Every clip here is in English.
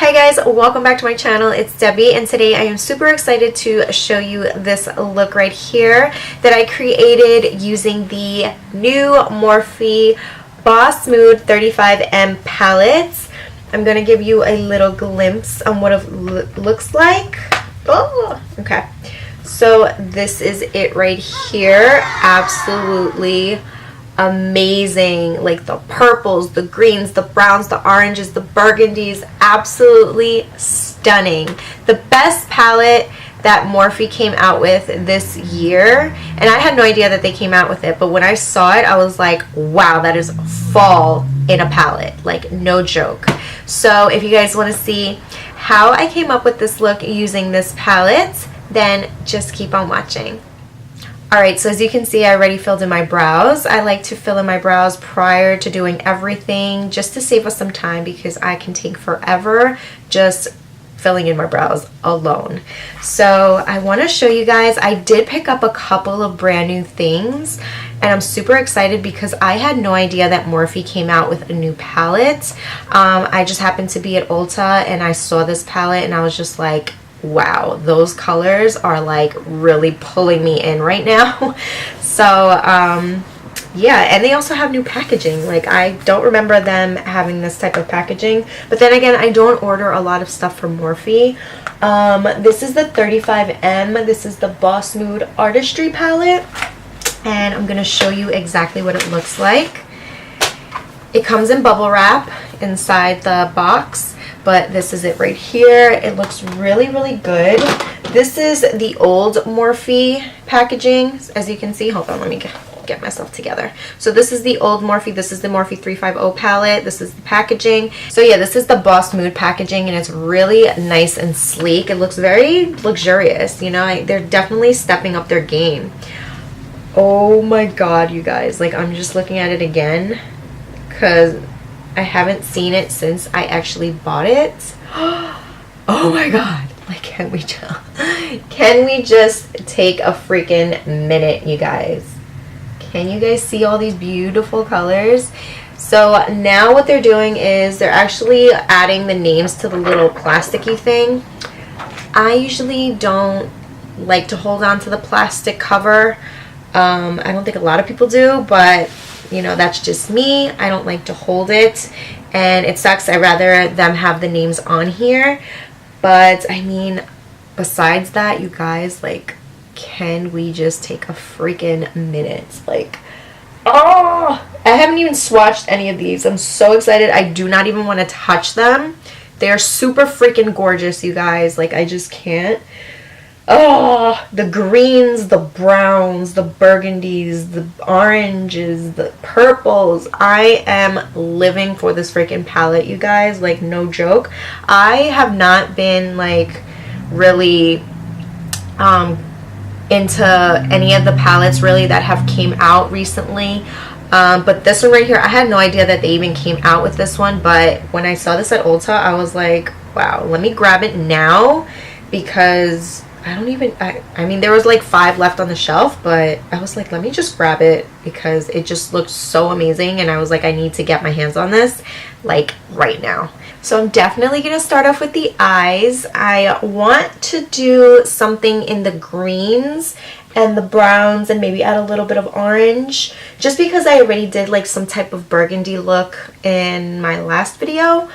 Hi guys, welcome back to my channel. It's Debbie, and today I am super excited to show you this look right here that I created using the new Morphe Boss Mood 35M palettes. I'm going to give you a little glimpse on what it looks like. Oh, okay. So this is it right here. Absolutely amazing. Like the purples, the greens, the browns, the oranges, the burgundies, absolutely stunning. The best palette that Morphe came out with this year, and I had no idea that they came out with it, but when I saw it I was like, wow, that is fall in a palette, like no joke. So if you guys want to see how I came up with this look using this palette, then just keep on watching. Alright, so as you can see, I already filled in my brows. I like to fill in my brows prior to doing everything just to save us some time, because I can take forever just filling in my brows alone. So I want to show you guys, I did pick up a couple of brand new things, and I'm super excited because I had no idea that Morphe came out with a new palette. I just happened to be at Ulta and I saw this palette and I was just like, wow, those colors are like really pulling me in right now. So yeah, and they also have new packaging. Like, I don't remember them having this type of packaging, but then again, I don't order a lot of stuff from Morphe. This is the 35M. This is the Boss Mood Artistry palette, and I'm gonna show you exactly what it looks like. It comes in bubble wrap inside the box, but this is it right here. It looks really, really good. This is the old Morphe packaging. As you can see, hold on, let me get myself together. So this is the old Morphe. This is the Morphe 350 palette. This is the packaging. So yeah, this is the Boss Mood packaging, and it's really nice and sleek. It looks very luxurious. You know, they're definitely stepping up their game. Oh my god, you guys. Like, I'm just looking at it again because I haven't seen it since I actually bought it. Oh my god. Like, can we just take a freaking minute, you guys? Can you guys see all these beautiful colors? So now what they're doing is they're actually adding the names to the little plasticky thing. I usually don't like to hold on to the plastic cover. I don't think a lot of people do, but you know, that's just me. I don't like to hold it, and it sucks. I'd rather them have the names on here. But I mean, besides that, you guys, like, can we just take a freaking minute? Like, oh, I haven't even swatched any of these. I'm so excited. I do not even want to touch them. They're super freaking gorgeous, you guys. Like, I just can't. Oh, the greens, the browns, the burgundies, the oranges, the purples. I am living for this freaking palette, you guys. Like, no joke. I have not been, like, really into any of the palettes really that have came out recently. But this one right here, I had no idea that they even came out with this one. But when I saw this at Ulta, I was like, wow, let me grab it now, because I mean, there was like 5 left on the shelf, but I was like, let me just grab it because it just looked so amazing, and I was like, I need to get my hands on this like right now. So I'm definitely going to start off with the eyes. I want to do something in the greens and the browns and maybe add a little bit of orange, just because I already did like some type of burgundy look in my last video.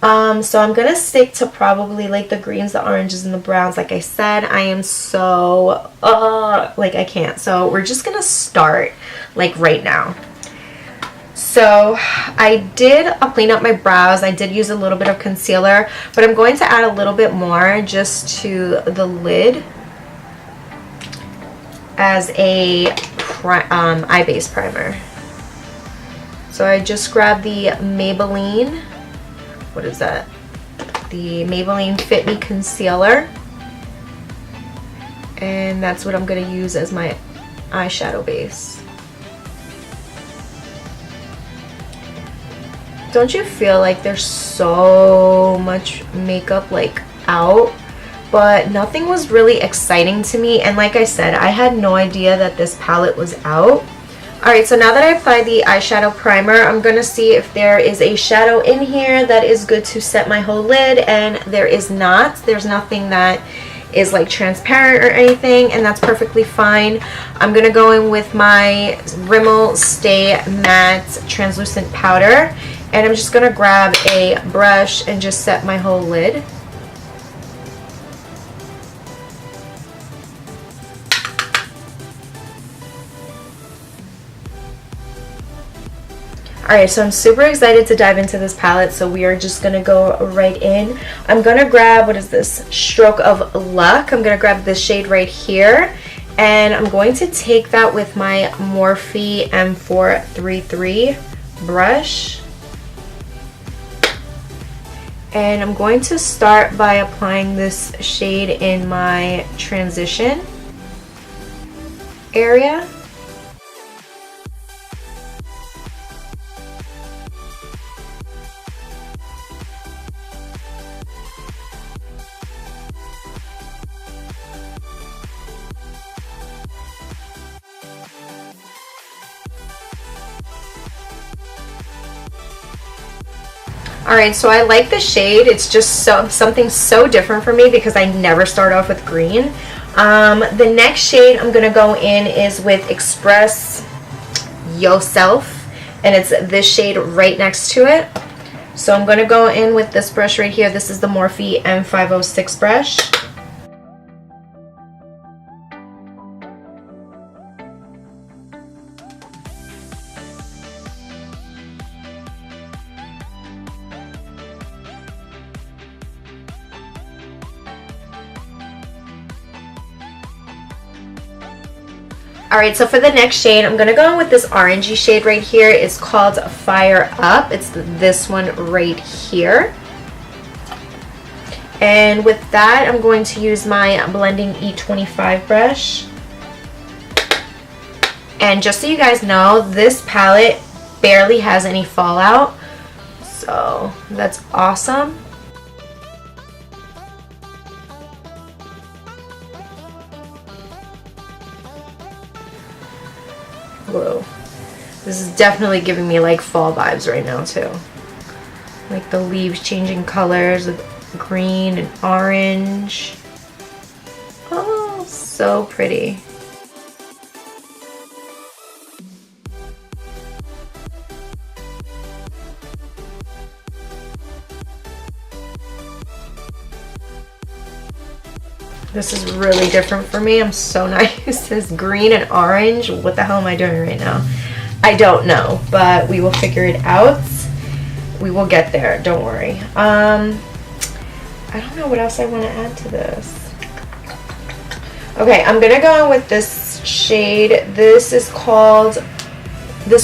So I'm gonna stick to probably like the greens, the oranges, and the browns. Like I said, I am so like, I can't. So we're just gonna start like right now. So I did clean up my brows. I did use a little bit of concealer, but I'm going to add a little bit more just to the lid as a eye base primer. So I just grabbed the Maybelline, what is that? The Maybelline Fit Me Concealer. And that's what I'm going to use as my eyeshadow base. Don't you feel like there's so much makeup like out? But nothing was really exciting to me. And like I said, I had no idea that this palette was out. Alright, so now that I applied the eyeshadow primer, I'm going to see if there is a shadow in here that is good to set my whole lid, and there is not. There's nothing that is like transparent or anything, and that's perfectly fine. I'm going to go in with my Rimmel Stay Matte Translucent Powder, and I'm just going to grab a brush and just set my whole lid. Alright, so I'm super excited to dive into this palette, so we are just going to go right in. I'm going to grab, what is this, Stroke of Luck. I'm going to grab this shade right here, and I'm going to take that with my Morphe M433 brush. And I'm going to start by applying this shade in my transition area. Alright, so I like the shade. It's just something so different for me because I never start off with green. The next shade I'm going to go in is with Express Yourself, and it's this shade right next to it. So I'm going to go in with this brush right here. This is the Morphe M506 brush. Alright, so for the next shade, I'm going to go in with this orangey shade right here. It's called Fire Up. It's this one right here. And with that, I'm going to use my blending E25 brush. And just so you guys know, this palette barely has any fallout. So that's awesome. Whoa. This is definitely giving me like fall vibes right now too. Like the leaves changing colors of green and orange. Oh, so pretty. This is really different for me. I'm so not used to this green and orange. What the hell am I doing right now? I don't know, but we will figure it out. We will get there, don't worry. I don't know what else I want to add to this. Okay, I'm gonna go in with this shade. This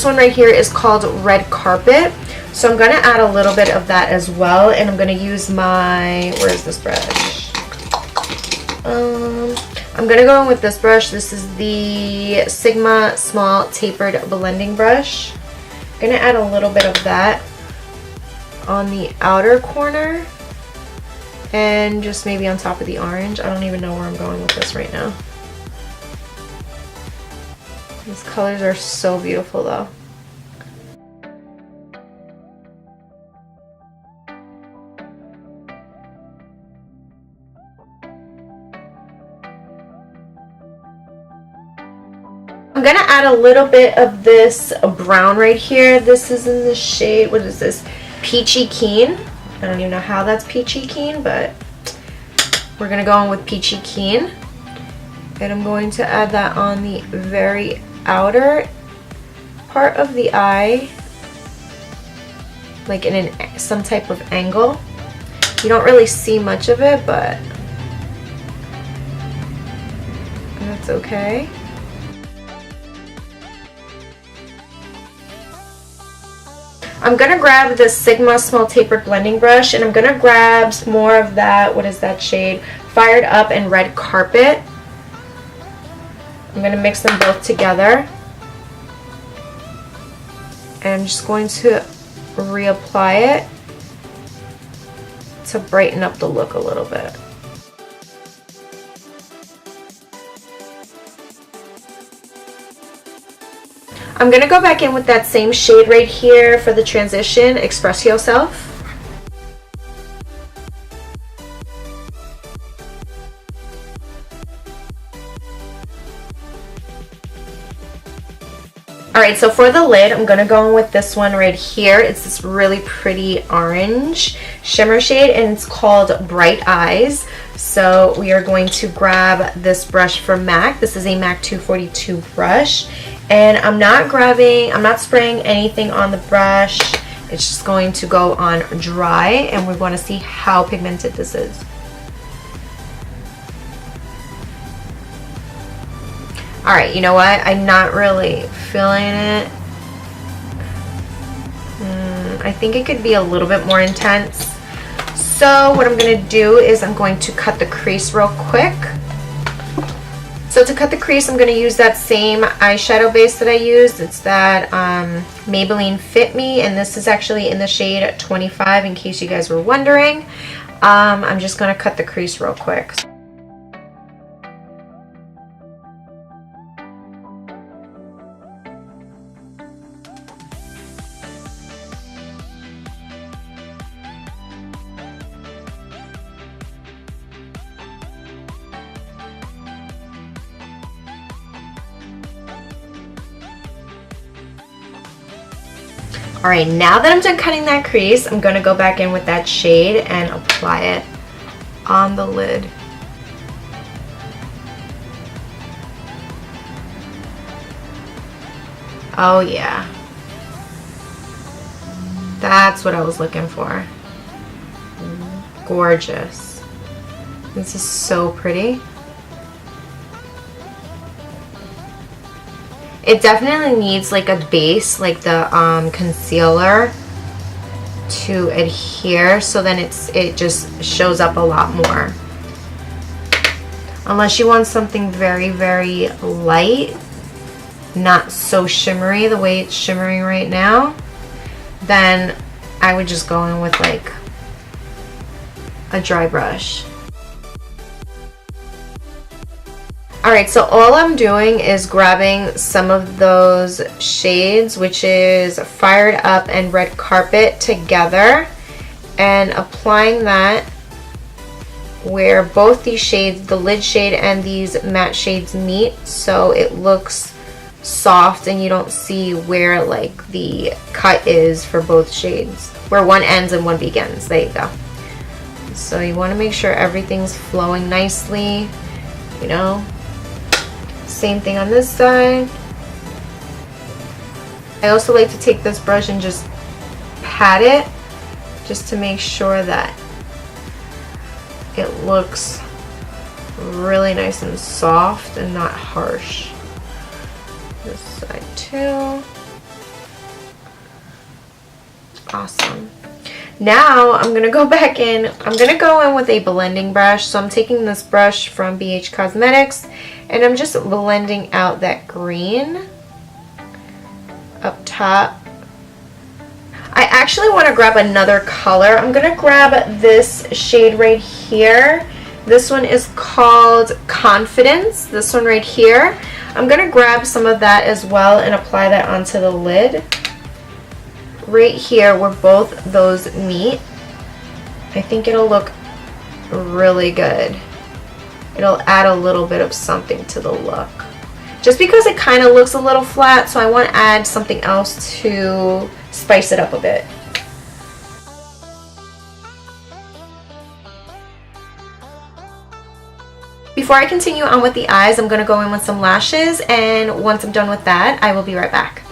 one right here is called Red Carpet. So I'm gonna add a little bit of that as well, and I'm gonna use my, where is this brush? I'm gonna go in with this brush. This is the Sigma Small Tapered Blending Brush. I'm gonna add a little bit of that on the outer corner and just maybe on top of the orange. I don't even know where I'm going with this right now. These colors are so beautiful though. I'm gonna add a little bit of this brown right here. This is in the shade, what is this? Peachy Keen. I don't even know how that's Peachy Keen, but we're gonna go in with Peachy Keen. And I'm going to add that on the very outer part of the eye, like in some type of angle. You don't really see much of it, but that's okay. I'm going to grab the Sigma Small Tapered Blending Brush, and I'm going to grab more of that, what is that shade? Fired Up and Red Carpet. I'm going to mix them both together. And I'm just going to reapply it to brighten up the look a little bit. I'm going to go back in with that same shade right here for the transition, Express Yourself. Alright, so for the lid, I'm going to go in with this one right here. It's this really pretty orange shimmer shade, and it's called Bright Eyes. So we are going to grab this brush from MAC. This is a MAC 242 brush. And I'm not spraying anything on the brush. It's just going to go on dry, and we want to see how pigmented this is. Alright, you know what? I'm not really feeling it. I think it could be a little bit more intense. So what I'm going to do is I'm going to cut the crease real quick. So to cut the crease, I'm going to use that same eyeshadow base that I used. It's that Maybelline Fit Me, and this is actually in the shade 25 in case you guys were wondering. I'm just going to cut the crease real quick. Alright, now that I'm done cutting that crease, I'm going to go back in with that shade and apply it on the lid. Oh yeah. That's what I was looking for. Gorgeous. This is so pretty. It definitely needs like a base, like the concealer, to adhere, so then it just shows up a lot more. Unless you want something very, very light, not so shimmery the way it's shimmering right now, then I would just go in with like a dry brush. Alright, so all I'm doing is grabbing some of those shades, which is Fired Up and Red Carpet, together, and applying that where both these shades, the lid shade and these matte shades, meet, so it looks soft and you don't see where like the cut is for both shades, where one ends and one begins. There you go. So you want to make sure everything's flowing nicely, you know. Same thing on this side. I also like to take this brush and just pat it, just to make sure that it looks really nice and soft and not harsh. This side too. Awesome. Now I'm gonna go back in. I'm gonna go in with a blending brush. So I'm taking this brush from BH Cosmetics and I'm just blending out that green up top. I actually want to grab another color. I'm gonna grab this shade right here. This one is called Confidence. This one right here. I'm gonna grab some of that as well and apply that onto the lid. Right here where both those meet. I think it'll look really good. It'll add a little bit of something to the look. Just because it kind of looks a little flat, so I want to add something else to spice it up a bit. Before I continue on with the eyes, I'm going to go in with some lashes, and once I'm done with that, I will be right back.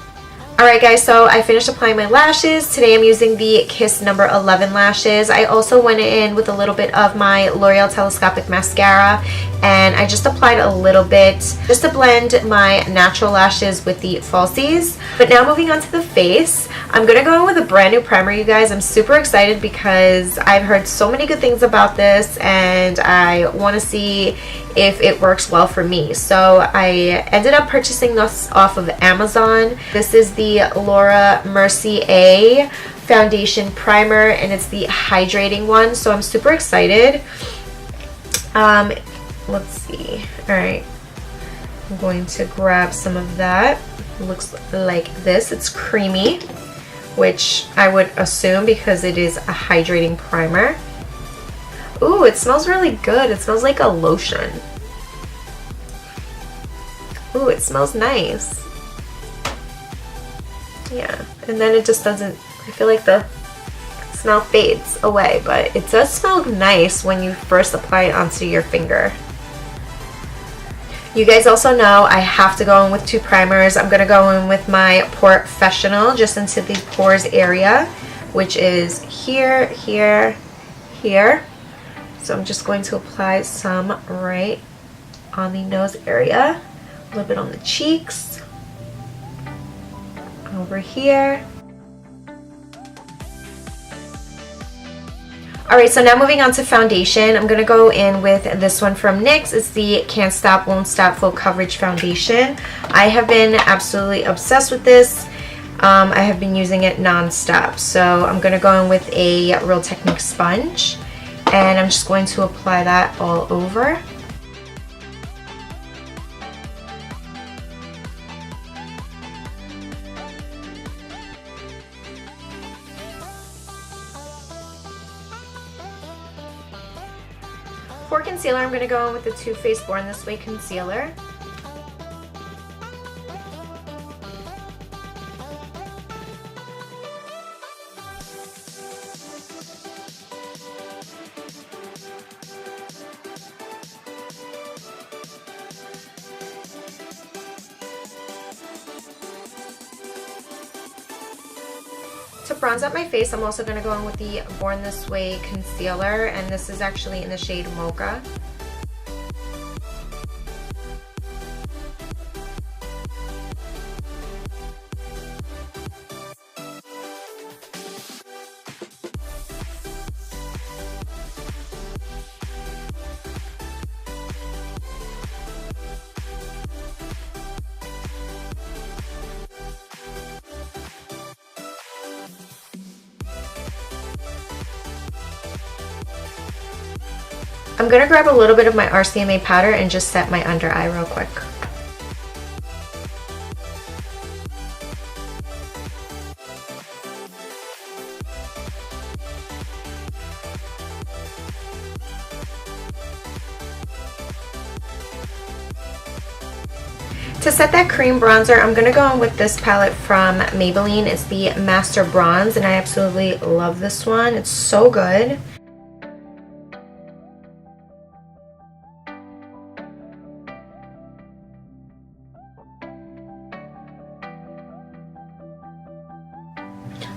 Alright guys, so I finished applying my lashes. Today I'm using the Kiss number 11 lashes. I also went in with a little bit of my L'Oreal Telescopic Mascara, and I just applied a little bit just to blend my natural lashes with the falsies. But now moving on to the face, I'm going to go in with a brand new primer, you guys. I'm super excited because I've heard so many good things about this, and I want to see if it works well for me. So I ended up purchasing this off of Amazon. This is the Laura Mercier foundation primer, and it's the hydrating one, so I'm super excited. Let's see. All right, I'm going to grab some of that. It looks like this. It's creamy, which I would assume because it is a hydrating primer. Ooh, it smells really good. It smells like a lotion. Ooh, it smells nice. Yeah, and then it just doesn't, I feel like the smell fades away, but it does smell nice when you first apply it onto your finger. You guys also know I have to go in with two primers. I'm gonna go in with my Professional just into the pores area, which is here, here, here. So I'm just going to apply some right on the nose area, a little bit on the cheeks, over here. Alright, so now moving on to foundation, I'm going to go in with this one from NYX. It's the Can't Stop, Won't Stop Full Coverage Foundation. I have been absolutely obsessed with this. I have been using it non-stop. So I'm going to go in with a Real Technique sponge, and I'm just going to apply that all over. For concealer, I'm going to go in with the Too Faced Born This Way concealer. To bronze up my face, I'm also going to go in with the Born This Way concealer, and this is actually in the shade Mocha. I'm going to grab a little bit of my RCMA powder and just set my under eye real quick. To set that cream bronzer, I'm going to go in with this palette from Maybelline. It's the Master Bronze, and I absolutely love this one. It's so good.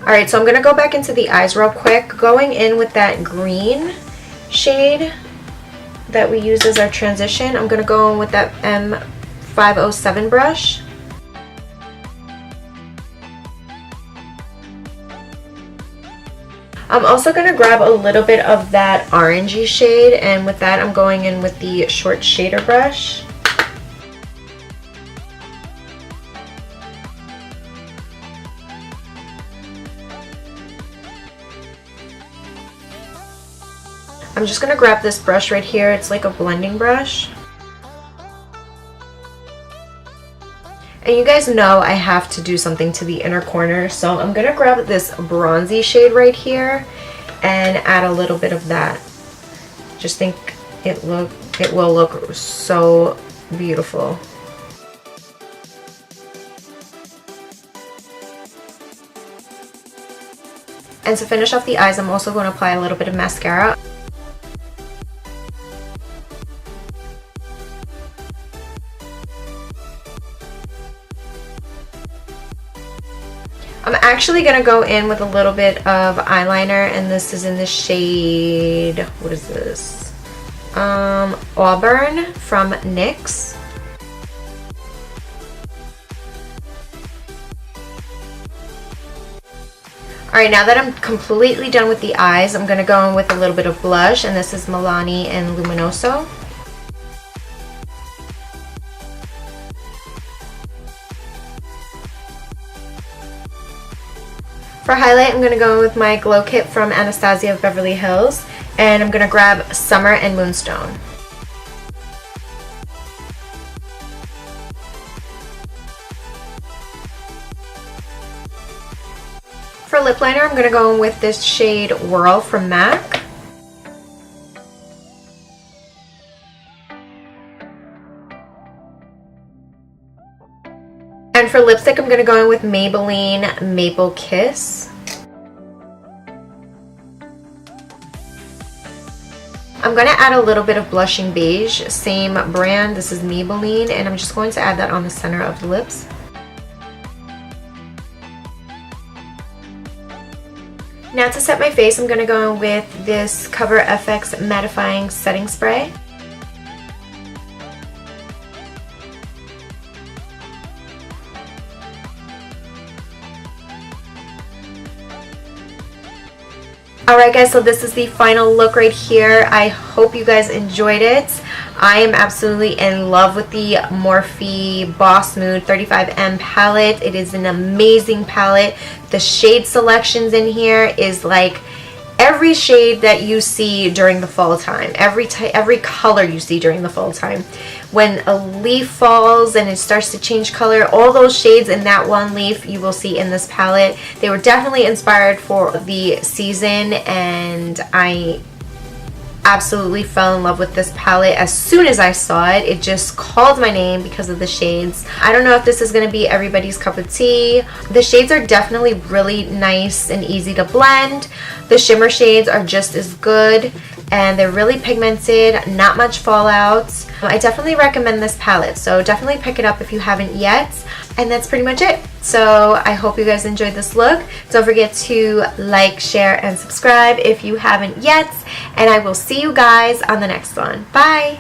Alright, so I'm going to go back into the eyes real quick, going in with that green shade that we use as our transition. I'm going to go in with that M507 brush. I'm also going to grab a little bit of that orangey shade, and with that I'm going in with the short shader brush. I'm just going to grab this brush right here. It's like a blending brush. And you guys know I have to do something to the inner corner, so I'm going to grab this bronzy shade right here and add a little bit of that. Just think it will look so beautiful. And to finish off the eyes, I'm also going to apply a little bit of mascara. I'm actually going to go in with a little bit of eyeliner, and this is in the shade, what is this? Auburn from NYX. Alright, now that I'm completely done with the eyes, I'm going to go in with a little bit of blush, and this is Milani and Luminoso. For highlight, I'm going to go with my Glow Kit from Anastasia of Beverly Hills, and I'm going to grab Summer and Moonstone. for lip liner, I'm going to go in with this shade Whirl from MAC. And for lipstick, I'm going to go in with Maybelline Maple Kiss. I'm going to add a little bit of blushing beige, same brand, this is Maybelline, and I'm just going to add that on the center of the lips. Now to set my face, I'm going to go in with this Cover FX Mattifying Setting Spray. Alright guys, so this is the final look right here. I hope you guys enjoyed it. I am absolutely in love with the Morphe Boss Mood 35M palette. It is an amazing palette. The shade selections in here is like every shade that you see during the fall time. Every color you see during the fall time. When a leaf falls and it starts to change color, all those shades in that one leaf you will see in this palette. They were definitely inspired for the season, and I absolutely fell in love with this palette as soon as I saw it. It just called my name because of the shades. I don't know if this is going to be everybody's cup of tea. The shades are definitely really nice and easy to blend. The shimmer shades are just as good, and they're really pigmented, not much fallout. I definitely recommend this palette, so definitely pick it up if you haven't yet. And that's pretty much it. So I hope you guys enjoyed this look. Don't forget to like, share, and subscribe if you haven't yet. And I will see you guys on the next one. Bye!